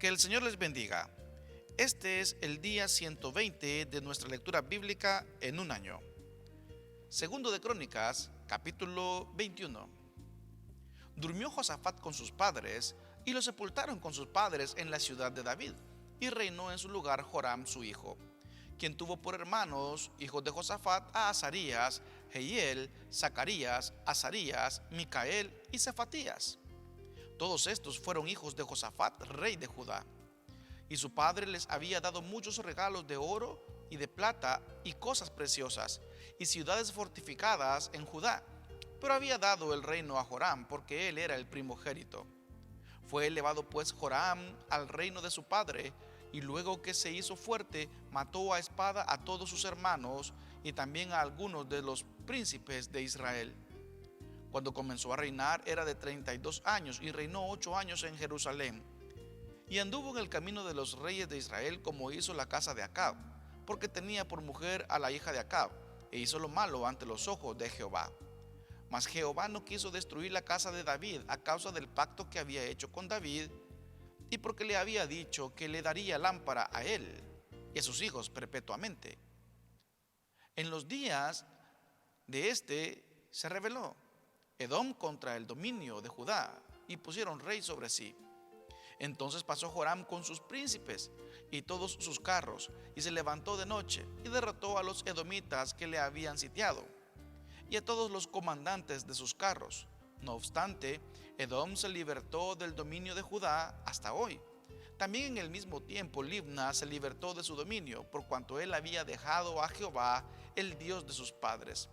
Que el Señor les bendiga. Este es el día 120 de nuestra lectura bíblica en un año. Segundo de Crónicas, capítulo 21. Durmió Josafat con sus padres y lo sepultaron con sus padres en la ciudad de David, y reinó en su lugar Joram su hijo, quien tuvo por hermanos, hijos de Josafat, a Azarías, Jehiel, Zacarías, Azarías, Micael y Cefatías. Todos estos fueron hijos de Josafat, rey de Judá. Y su padre les había dado muchos regalos de oro y de plata y cosas preciosas, y ciudades fortificadas en Judá. Pero había dado el reino a Joram, porque él era el primogénito. Fue elevado pues Joram al reino de su padre, y luego que se hizo fuerte, mató a espada a todos sus hermanos, y también a algunos de los príncipes de Israel. Cuando comenzó a reinar era de 32 años, y reinó 8 años en Jerusalén. Y anduvo en el camino de los reyes de Israel, como hizo la casa de Acab, porque tenía por mujer a la hija de Acab, e hizo lo malo ante los ojos de Jehová. Mas Jehová no quiso destruir la casa de David a causa del pacto que había hecho con David, y porque le había dicho que le daría lámpara a él y a sus hijos perpetuamente. En los días de este se rebeló Edom contra el dominio de Judá, y pusieron rey sobre sí. Entonces pasó Joram con sus príncipes y todos sus carros, y se levantó de noche, y derrotó a los edomitas que le habían sitiado, y a todos los comandantes de sus carros. No obstante, Edom se libertó del dominio de Judá hasta hoy. También en el mismo tiempo Libna se libertó de su dominio, por cuanto él había dejado a Jehová, el Dios de sus padres.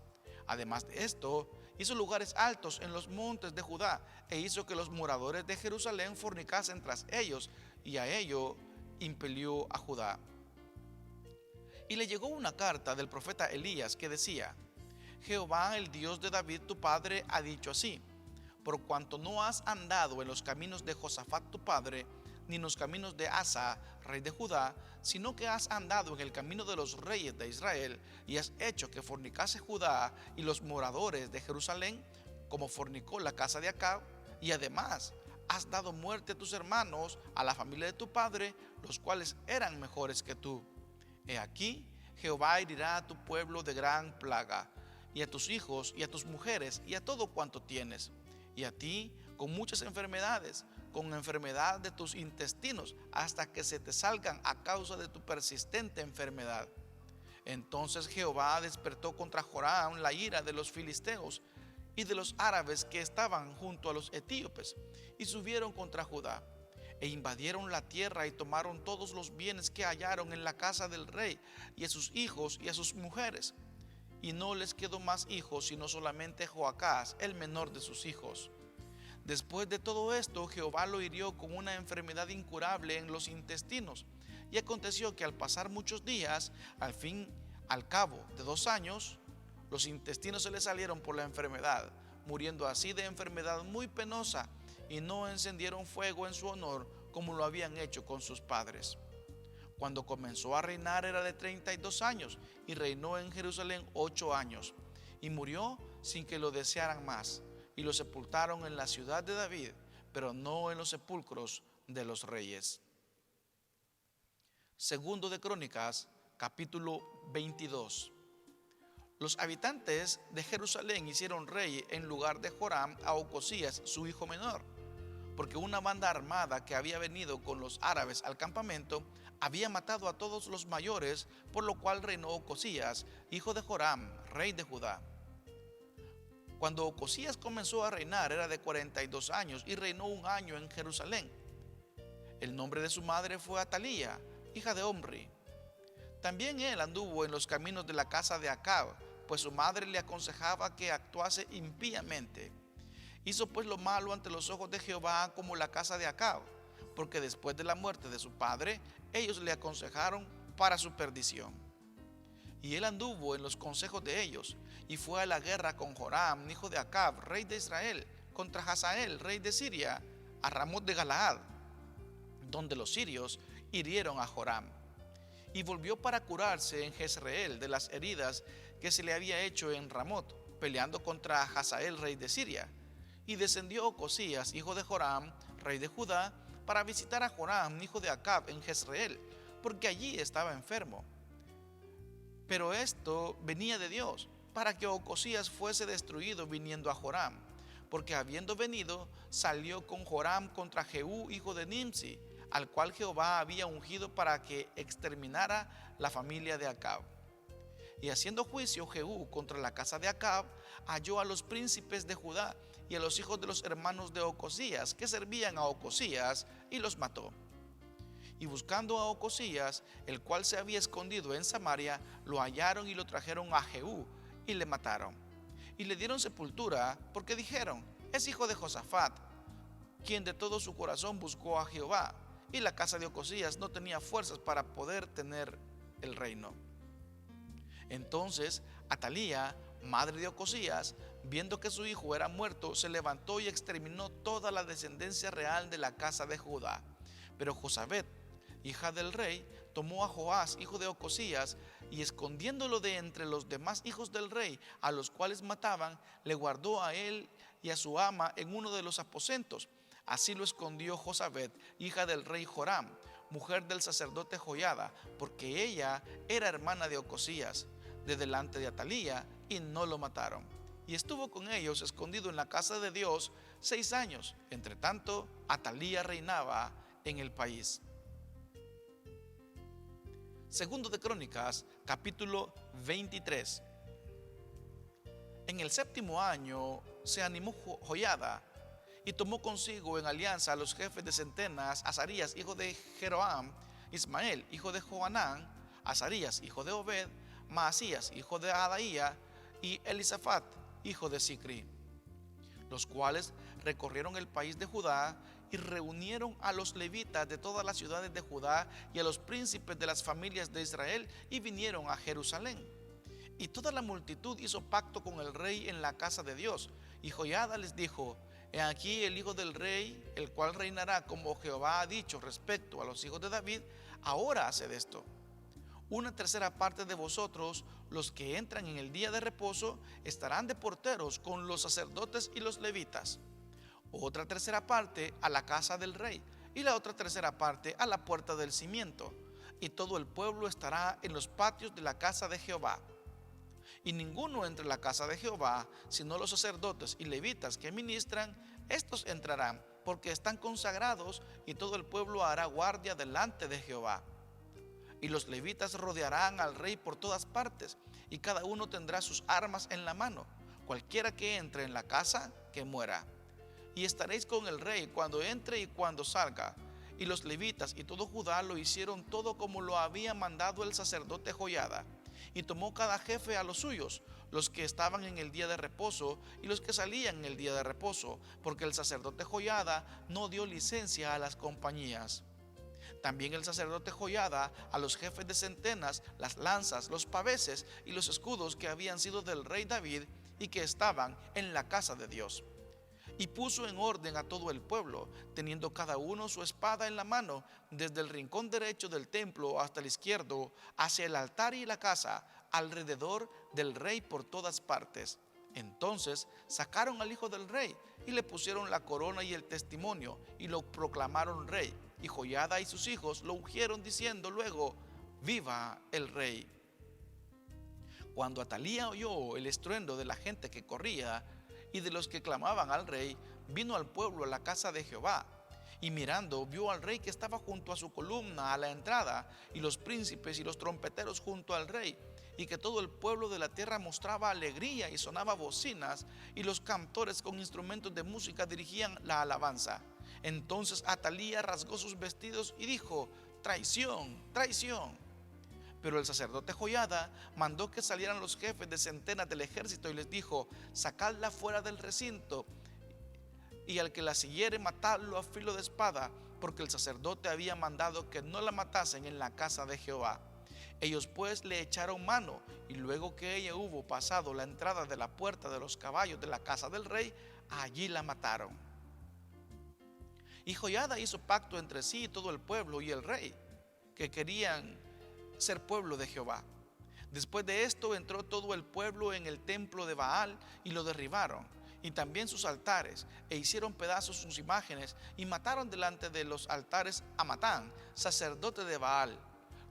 Además de esto, hizo lugares altos en los montes de Judá, e hizo que los moradores de Jerusalén fornicasen tras ellos, y a ello impelió a Judá. Y le llegó una carta del profeta Elías que decía: Jehová, el Dios de David tu padre, ha dicho así: por cuanto no has andado en los caminos de Josafat tu padre, ni en los caminos de Asa, rey de Judá, sino que has andado en el camino de los reyes de Israel, y has hecho que fornicase Judá y los moradores de Jerusalén, como fornicó la casa de Acab, y además has dado muerte a tus hermanos, a la familia de tu padre, los cuales eran mejores que tú. He aquí, Jehová herirá a tu pueblo de gran plaga, y a tus hijos, y a tus mujeres, y a todo cuanto tienes, y a ti con muchas enfermedades, con enfermedad de tus intestinos, hasta que se te salgan a causa de tu persistente enfermedad. Entonces Jehová despertó contra Joram la ira de los filisteos y de los árabes que estaban junto a los etíopes, y subieron contra Judá, e invadieron la tierra y tomaron todos los bienes que hallaron en la casa del rey, y a sus hijos y a sus mujeres. Y no les quedó más hijos, sino solamente Joacás, el menor de sus hijos. Después de todo esto, Jehová lo hirió con una enfermedad incurable en los intestinos. Y aconteció que al pasar muchos días, al cabo de 2 años, los intestinos se le salieron por la enfermedad, muriendo así de enfermedad muy penosa, y no encendieron fuego en su honor como lo habían hecho con sus padres. Cuando comenzó a reinar era de 32 años, y reinó en Jerusalén 8 años, y murió sin que lo desearan más, y lo sepultaron en la ciudad de David, pero no en los sepulcros de los reyes. Segundo de Crónicas, capítulo 22. Los habitantes de Jerusalén hicieron rey en lugar de Joram a Ocosías, su hijo menor, porque una banda armada que había venido con los árabes al campamento había matado a todos los mayores, por lo cual reinó Ocosías, hijo de Joram, rey de Judá. Cuando Ocosías comenzó a reinar era de 42 años, y reinó 1 año en Jerusalén. El nombre de su madre fue Atalía, hija de Omri. También él anduvo en los caminos de la casa de Acab, pues su madre le aconsejaba que actuase impíamente. Hizo pues lo malo ante los ojos de Jehová, como la casa de Acab, porque después de la muerte de su padre, ellos le aconsejaron para su perdición. Y él anduvo en los consejos de ellos, y fue a la guerra con Joram, hijo de Acab, rey de Israel, contra Hazael, rey de Siria, a Ramot de Galaad, donde los sirios hirieron a Joram. Y volvió para curarse en Jezreel de las heridas que se le había hecho en Ramot, peleando contra Hazael, rey de Siria. Y descendió Ocosías, hijo de Joram, rey de Judá, para visitar a Joram, hijo de Acab, en Jezreel, porque allí estaba enfermo. Pero esto venía de Dios, para que Ocosías fuese destruido viniendo a Joram, porque habiendo venido, salió con Joram contra Jehú, hijo de Nimsi, al cual Jehová había ungido para que exterminara la familia de Acab. Y haciendo juicio Jehú contra la casa de Acab, halló a los príncipes de Judá y a los hijos de los hermanos de Ocosías, que servían a Ocosías, y los mató. Y buscando a Ocosías, el cual se había escondido en Samaria, lo hallaron y lo trajeron a Jehú, y le mataron. Y le dieron sepultura, porque dijeron: es hijo de Josafat, quien de todo su corazón buscó a Jehová. Y la casa de Ocosías no tenía fuerzas para poder tener el reino. Entonces Atalía, madre de Ocosías, viendo que su hijo era muerto, se levantó y exterminó toda la descendencia real de la casa de Judá. Pero Josabet, hija del rey, tomó a Joás, hijo de Ocosías, y escondiéndolo de entre los demás hijos del rey, a los cuales mataban, le guardó a él y a su ama en uno de los aposentos. Así lo escondió Josabet, hija del rey Joram, mujer del sacerdote Joiada, porque ella era hermana de Ocosías, de delante de Atalía, y no lo mataron. Y estuvo con ellos escondido en la casa de Dios 6 años. Entre tanto, Atalía reinaba en el país. Segundo de Crónicas, capítulo 23. En el 7º año se animó Joiada y tomó consigo en alianza a los jefes de centenas: Azarías, hijo de Jeroam; Ismael, hijo de Johanán; Azarías, hijo de Obed; Maasías, hijo de Adaía; y Elisafat, hijo de Sicri, los cuales recorrieron el país de Judá y reunieron a los levitas de todas las ciudades de Judá y a los príncipes de las familias de Israel, y vinieron a Jerusalén. Y toda la multitud hizo pacto con el rey en la casa de Dios. Y Joiada les dijo: he aquí el hijo del rey, el cual reinará como Jehová ha dicho respecto a los hijos de David, ahora haced esto: una tercera parte de vosotros, los que entran en el día de reposo, estarán de porteros con los sacerdotes y los levitas; otra tercera parte a la casa del rey, y la otra tercera parte a la puerta del cimiento, y todo el pueblo estará en los patios de la casa de Jehová. Y ninguno entre la casa de Jehová, sino los sacerdotes y levitas que ministran, estos entrarán, porque están consagrados, y todo el pueblo hará guardia delante de Jehová. Y los levitas rodearán al rey por todas partes, y cada uno tendrá sus armas en la mano. Cualquiera que entre en la casa, que muera. Y estaréis con el rey cuando entre y cuando salga. Y los levitas y todo Judá lo hicieron todo como lo había mandado el sacerdote Joiada. Y tomó cada jefe a los suyos, los que estaban en el día de reposo y los que salían en el día de reposo, porque el sacerdote Joiada no dio licencia a las compañías. También el sacerdote Joiada a los jefes de centenas las lanzas, los paveses y los escudos que habían sido del rey David y que estaban en la casa de Dios. Y puso en orden a todo el pueblo, teniendo cada uno su espada en la mano, desde el rincón derecho del templo hasta el izquierdo, hacia el altar y la casa, alrededor del rey por todas partes. Entonces sacaron al hijo del rey y le pusieron la corona y el testimonio, y lo proclamaron rey. Y Joiada y sus hijos lo ungieron, diciendo luego: viva el rey. Cuando Atalía oyó el estruendo de la gente que corría y de los que clamaban al rey, vino al pueblo a la casa de Jehová. Y mirando, vio al rey que estaba junto a su columna a la entrada, y los príncipes y los trompeteros junto al rey, y que todo el pueblo de la tierra mostraba alegría y sonaba bocinas, y los cantores con instrumentos de música dirigían la alabanza. Entonces Atalía rasgó sus vestidos y dijo: traición, traición. Pero el sacerdote Joiada mandó que salieran los jefes de centenas del ejército y les dijo: sacadla fuera del recinto, y al que la siguiere, matadlo a filo de espada, porque el sacerdote había mandado que no la matasen en la casa de Jehová. Ellos pues le echaron mano, y luego que ella hubo pasado la entrada de la puerta de los caballos de la casa del rey, allí la mataron. Y Joiada hizo pacto entre sí y todo el pueblo y el rey, que querían ser pueblo de Jehová. Después de esto entró todo el pueblo en el templo de Baal y lo derribaron, y también sus altares, e hicieron pedazos sus imágenes, y mataron delante de los altares a Matán, sacerdote de Baal.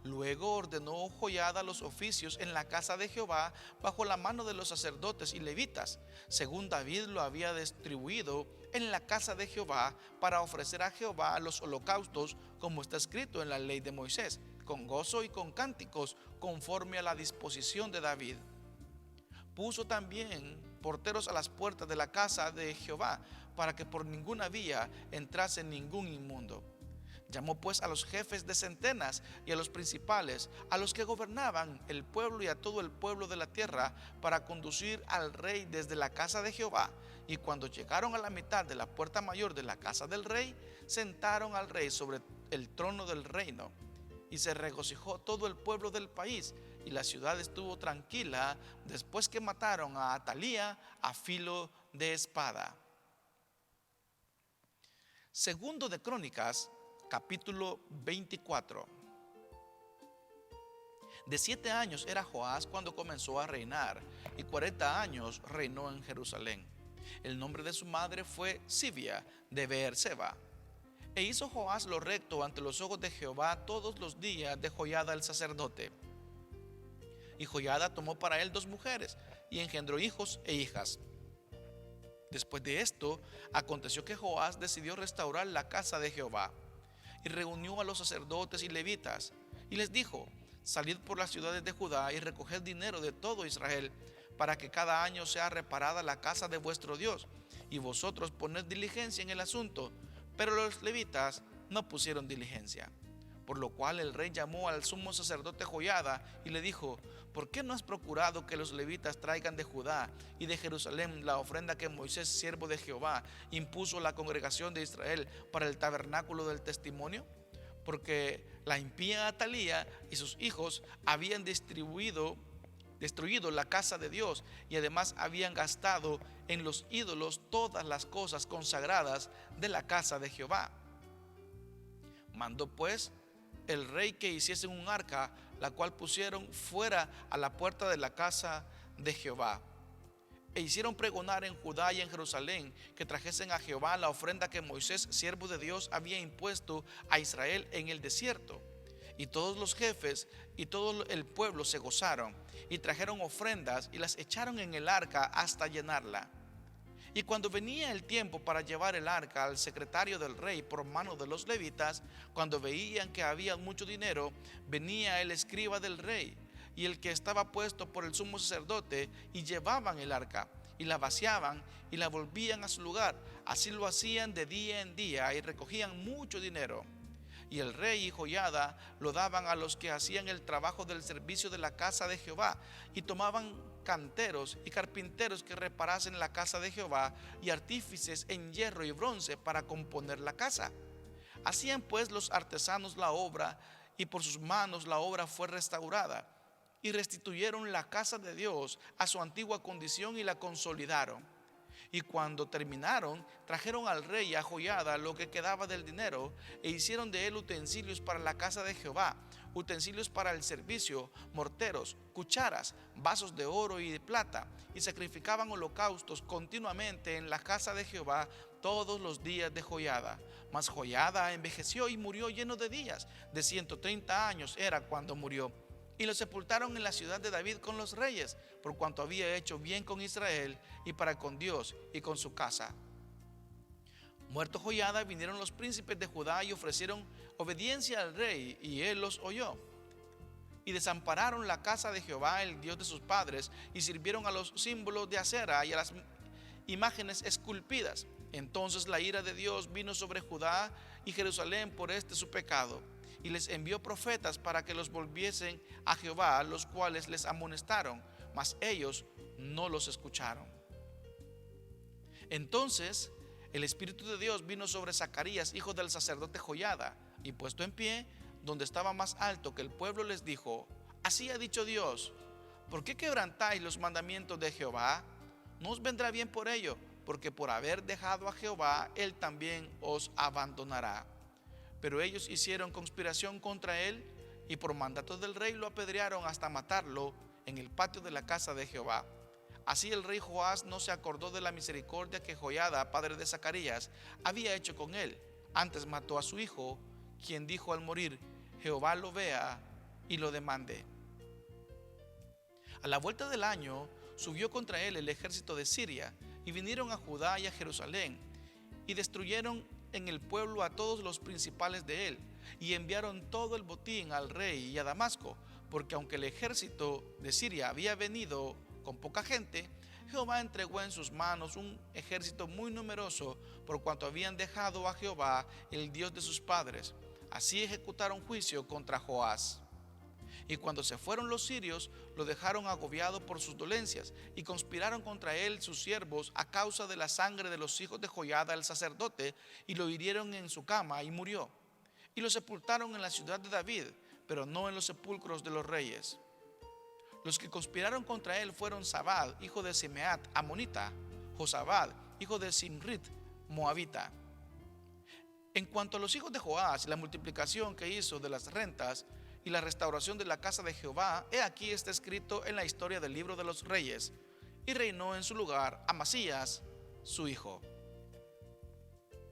Luego ordenó Joiada los oficios en la casa de Jehová bajo la mano de los sacerdotes y levitas, según David lo había distribuido en la casa de Jehová, para ofrecer a Jehová los holocaustos, como está escrito en la ley de Moisés, con gozo y con cánticos, conforme a la disposición de David. Puso también porteros a las puertas de la casa de Jehová, para que por ninguna vía entrase ningún inmundo. Llamó pues a los jefes de centenas y a los principales, a los que gobernaban el pueblo y a todo el pueblo de la tierra, para conducir al rey desde la casa de Jehová. Y cuando llegaron a la mitad de la puerta mayor de la casa del rey, sentaron al rey sobre el trono del reino. Y se regocijó todo el pueblo del país, y la ciudad estuvo tranquila después que mataron a Atalía a filo de espada. Segundo de Crónicas, capítulo 24. De 7 años era Joás cuando comenzó a reinar, y 40 años reinó en Jerusalén. El nombre de su madre fue Sibia de Beerseba. E hizo Joás lo recto ante los ojos de Jehová todos los días de Joiada el sacerdote. Y Joiada tomó para él 2 mujeres, y engendró hijos e hijas. Después de esto, aconteció que Joás decidió restaurar la casa de Jehová, y reunió a los sacerdotes y levitas, y les dijo: salid por las ciudades de Judá y recoged dinero de todo Israel, para que cada año sea reparada la casa de vuestro Dios, y vosotros poned diligencia en el asunto. Pero los levitas no pusieron diligencia. Por lo cual el rey llamó al sumo sacerdote Joiada y le dijo: ¿por qué no has procurado que los levitas traigan de Judá y de Jerusalén la ofrenda que Moisés, siervo de Jehová, impuso a la congregación de Israel para el tabernáculo del testimonio? Porque la impía Atalía y sus hijos habían destruido la casa de Dios, y además habían gastado en los ídolos todas las cosas consagradas de la casa de Jehová. Mandó pues el rey que hiciesen un arca, la cual pusieron fuera a la puerta de la casa de Jehová. E hicieron pregonar en Judá y en Jerusalén que trajesen a Jehová la ofrenda que Moisés, siervo de Dios, había impuesto a Israel en el desierto. Y todos los jefes y todo el pueblo se gozaron, y trajeron ofrendas y las echaron en el arca hasta llenarla. Y cuando venía el tiempo para llevar el arca al secretario del rey por mano de los levitas, cuando veían que había mucho dinero, venía el escriba del rey y el que estaba puesto por el sumo sacerdote, y llevaban el arca y la vaciaban y la volvían a su lugar. Así lo hacían de día en día, y recogían mucho dinero. Y el rey y Joiada lo daban a los que hacían el trabajo del servicio de la casa de Jehová, y tomaban canteros y carpinteros que reparasen la casa de Jehová, y artífices en hierro y bronce para componer la casa. Hacían pues los artesanos la obra, y por sus manos la obra fue restaurada, y restituyeron la casa de Dios a su antigua condición y la consolidaron. Y cuando terminaron, trajeron al rey y a Joiada lo que quedaba del dinero, e hicieron de él utensilios para la casa de Jehová, utensilios para el servicio, morteros, cucharas, vasos de oro y de plata, y sacrificaban holocaustos continuamente en la casa de Jehová todos los días de Joiada. Mas Joiada envejeció y murió lleno de días, de 130 años era cuando murió. Y lo sepultaron en la ciudad de David con los reyes, por cuanto había hecho bien con Israel y para con Dios y con su casa. Muerto Joiada, vinieron los príncipes de Judá y ofrecieron obediencia al rey, y él los oyó. Y desampararon la casa de Jehová, el Dios de sus padres, y sirvieron a los símbolos de acera y a las imágenes esculpidas. Entonces la ira de Dios vino sobre Judá y Jerusalén por este su pecado, y les envió profetas para que los volviesen a Jehová, los cuales les amonestaron, mas ellos no los escucharon. Entonces el Espíritu de Dios vino sobre Zacarías, hijo del sacerdote Joiada, y puesto en pie, donde estaba más alto que el pueblo, les dijo: así ha dicho Dios, ¿por qué quebrantáis los mandamientos de Jehová? No os vendrá bien por ello, porque por haber dejado a Jehová, él también os abandonará. Pero ellos hicieron conspiración contra él, y por mandato del rey lo apedrearon hasta matarlo en el patio de la casa de Jehová. Así el rey Joás no se acordó de la misericordia que Joiada, padre de Zacarías, había hecho con él. Antes mató a su hijo, quien dijo al morir: Jehová lo vea y lo demande. A la vuelta del año subió contra él el ejército de Siria, y vinieron a Judá y a Jerusalén, y destruyeron en el pueblo a todos los principales de él, y enviaron todo el botín al rey y a Damasco, porque aunque el ejército de Siria había venido con poca gente, Jehová entregó en sus manos un ejército muy numeroso, por cuanto habían dejado a Jehová, el Dios de sus padres. Así ejecutaron juicio contra Joás. Y cuando se fueron los sirios, lo dejaron agobiado por sus dolencias, y conspiraron contra él sus siervos a causa de la sangre de los hijos de Joiada el sacerdote, y lo hirieron en su cama y murió. Y lo sepultaron en la ciudad de David, pero no en los sepulcros de los reyes. Los que conspiraron contra él fueron Zabad, hijo de Simeat, amonita; Josabad, hijo de Simrit, moabita. En cuanto a los hijos de Joás y la multiplicación que hizo de las rentas y la restauración de la casa de Jehová, he aquí está escrito en la historia del libro de los reyes. Y reinó en su lugar Amasías, su hijo.